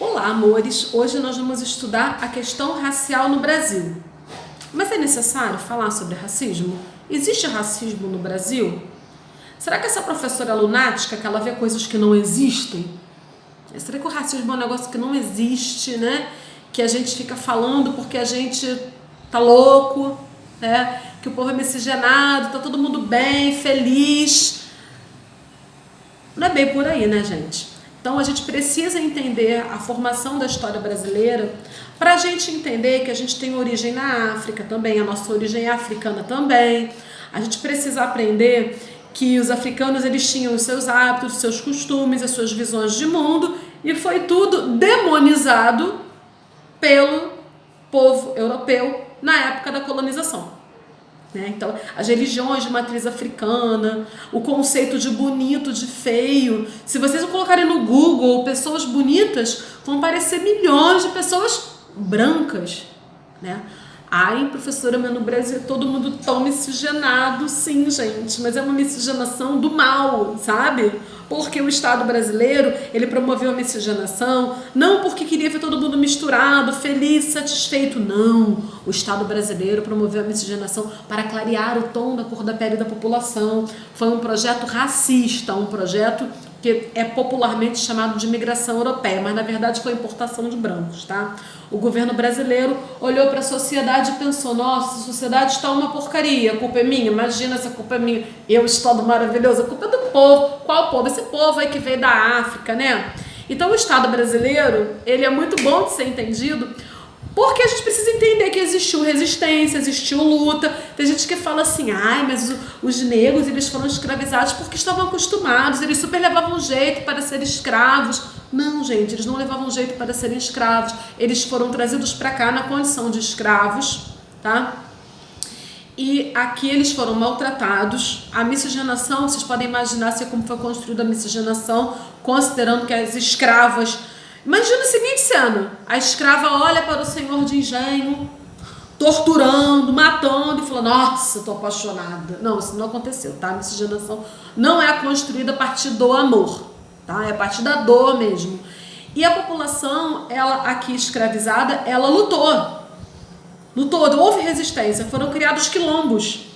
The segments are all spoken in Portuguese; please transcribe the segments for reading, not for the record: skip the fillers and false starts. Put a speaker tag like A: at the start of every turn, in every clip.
A: Olá, amores! Hoje nós vamos estudar a questão racial no Brasil. Mas é necessário falar sobre racismo? Existe racismo no Brasil? Será que essa professora é lunática, que ela vê coisas que não existem? Será que o racismo é um negócio que não existe, né? Que a gente fica falando porque a gente tá louco, né? Que o povo é miscigenado, tá todo mundo bem, feliz. Não é bem por aí, né, gente? Então a gente precisa entender a formação da história brasileira para a gente entender que a gente tem origem na África também, a nossa origem é africana também. A gente precisa aprender que os africanos eles tinham os seus hábitos, os seus costumes, as suas visões de mundo e foi tudo demonizado pelo povo europeu na época da colonização. Então, as religiões de matriz africana, o conceito de bonito, de feio. Se vocês colocarem no Google pessoas bonitas, vão aparecer milhões de pessoas brancas, né? Ai, professora, mas no Brasil é todo mundo tão miscigenado, sim, gente, mas é uma miscigenação do mal, sabe? Porque o Estado brasileiro, ele promoveu a miscigenação, não porque queria ver todo mundo misturado, feliz, satisfeito, não. O Estado brasileiro promoveu a miscigenação para clarear o tom da cor da pele da população. Foi um projeto racista, um projeto que é popularmente chamado de imigração europeia, mas na verdade foi importação de brancos, tá? O governo brasileiro olhou para a sociedade e pensou, nossa, a sociedade está uma porcaria, a culpa é minha, imagina se a culpa é minha, eu, Estado maravilhoso, a culpa é do povo. Qual povo? Esse povo aí que veio da África, né? Então o Estado brasileiro, ele é muito bom de ser entendido, porque a gente precisa entender que existiu resistência, existiu luta. Tem gente que fala assim, ai, mas os negros eles foram escravizados porque estavam acostumados, eles super levavam jeito para ser escravos. Não, gente, eles não levavam jeito para serem escravos. Eles foram trazidos para cá na condição de escravos, tá? E aqui eles foram maltratados. A miscigenação, vocês podem imaginar como foi construída a miscigenação, considerando que as escravas... Imagina o seguinte cena, a escrava olha para o senhor de engenho, torturando, matando e fala, nossa, tô apaixonada. Não, isso não aconteceu, tá? A miscigenação não é construída a partir do amor, tá? É a partir da dor mesmo. E a população, ela aqui escravizada, ela lutou, houve resistência, foram criados quilombos,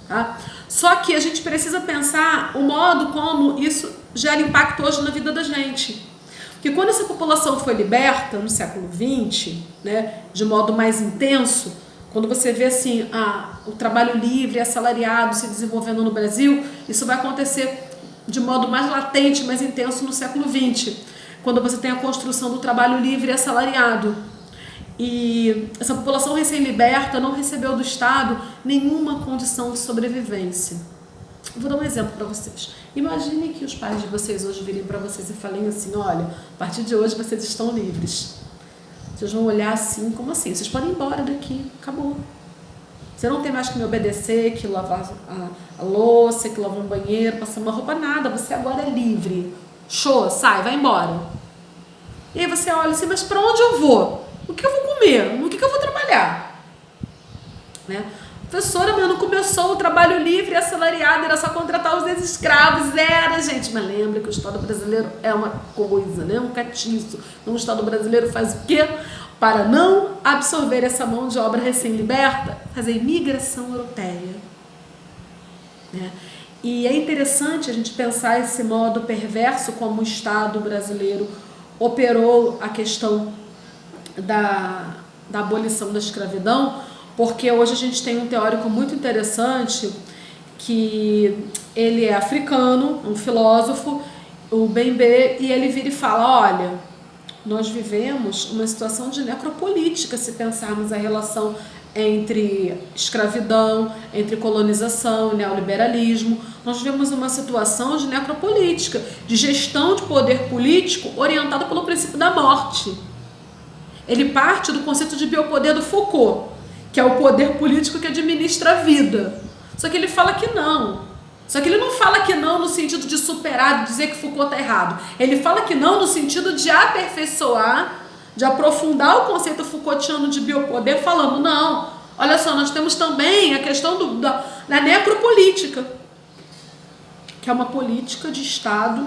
A: tá? Só que a gente precisa pensar o modo como isso gera impacto hoje na vida da gente. Porque quando essa população foi liberta no século XX, né, de modo mais intenso, quando você vê assim, o trabalho livre, assalariado se desenvolvendo no Brasil, isso vai acontecer de modo mais latente, mais intenso no século XX, quando você tem a construção do trabalho livre e assalariado. E essa população recém-liberta não recebeu do Estado nenhuma condição de sobrevivência. Vou dar um exemplo para vocês. Imaginem que os pais de vocês hoje virem para vocês e falem assim, olha, a partir de hoje vocês estão livres. Vocês vão olhar assim, como assim? Vocês podem ir embora daqui, acabou. Você não tem mais que me obedecer, que lavar a louça, que lavar um banheiro, passar uma roupa, nada. Você agora é livre. Show, sai, vai embora. E aí você olha assim, mas para onde eu vou? O que eu vou comer? No que eu vou trabalhar? Né? Professora, mas não começou o trabalho livre e assalariado, era só contratar os ex-escravos, era, gente. Mas lembra que o Estado brasileiro é uma coisa, né? Um catiço. Então o Estado brasileiro faz o quê? Para não absorver essa mão de obra recém-liberta, fazer imigração europeia. Né? E é interessante a gente pensar esse modo perverso como o Estado brasileiro operou a questão da abolição da escravidão, porque hoje a gente tem um teórico muito interessante que ele é africano, um filósofo, o Bembe, e ele vira e fala, olha, nós vivemos uma situação de necropolítica se pensarmos a relação entre escravidão, entre colonização e neoliberalismo. Nós vivemos uma situação de necropolítica, de gestão de poder político orientada pelo princípio da morte. Ele parte do conceito de biopoder do Foucault, que é o poder político que administra a vida. Só que ele fala que não. Só que ele não fala que não no sentido de superar, de dizer que Foucault está errado. Ele fala que não no sentido de aperfeiçoar, de aprofundar o conceito Foucaultiano de biopoder, falando, não, olha só, nós temos também a questão da necropolítica, que é uma política de Estado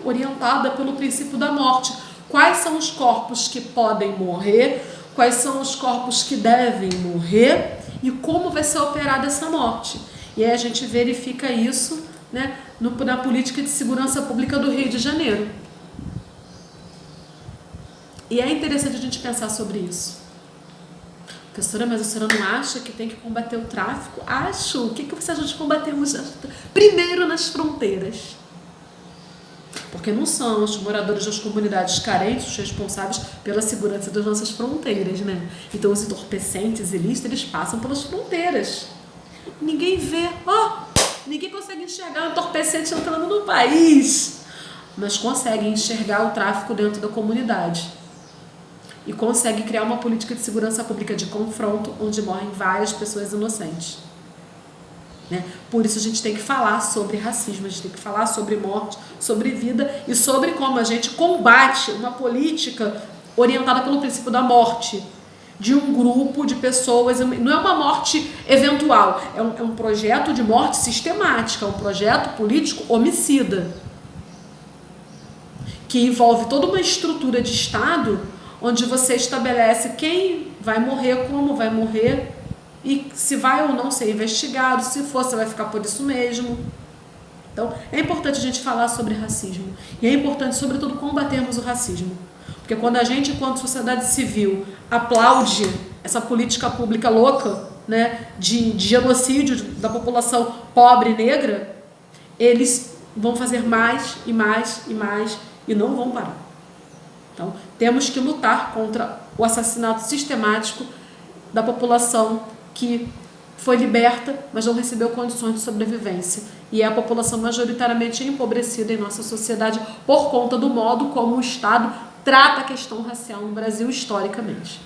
A: orientada pelo princípio da morte. quais são os corpos que podem morrer, quais são os corpos que devem morrer e como vai ser operada essa morte. E aí a gente verifica isso, né, na política de segurança pública do Rio de Janeiro. E é interessante a gente pensar sobre isso. Professora, mas a senhora não acha que tem que combater o tráfico? Acho. O que você acha de combatermos primeiro nas fronteiras? Porque não são os moradores das comunidades carentes os responsáveis pela segurança das nossas fronteiras, né? Então os entorpecentes ilícitos, eles passam pelas fronteiras. Ninguém vê, ninguém consegue enxergar o entorpecente entrando no país, mas consegue enxergar o tráfico dentro da comunidade. E consegue criar uma política de segurança pública de confronto, onde morrem várias pessoas inocentes. Né? Por isso a gente tem que falar sobre racismo, a gente tem que falar sobre morte, sobre vida e sobre como a gente combate uma política orientada pelo princípio da morte de um grupo de pessoas. Não é uma morte eventual, é um projeto de morte sistemática, um projeto político homicida, que envolve toda uma estrutura de Estado onde você estabelece quem vai morrer, como vai morrer e se vai ou não ser investigado, se for, você vai ficar por isso mesmo. Então, é importante a gente falar sobre racismo e é importante, sobretudo, combatermos o racismo. Porque quando a gente, enquanto sociedade civil, aplaude essa política pública louca, né, de genocídio da população pobre e negra, eles vão fazer mais e mais e mais e não vão parar. Então, temos que lutar contra o assassinato sistemático da população que foi liberta, mas não recebeu condições de sobrevivência. E é a população majoritariamente empobrecida em nossa sociedade por conta do modo como o Estado trata a questão racial no Brasil historicamente.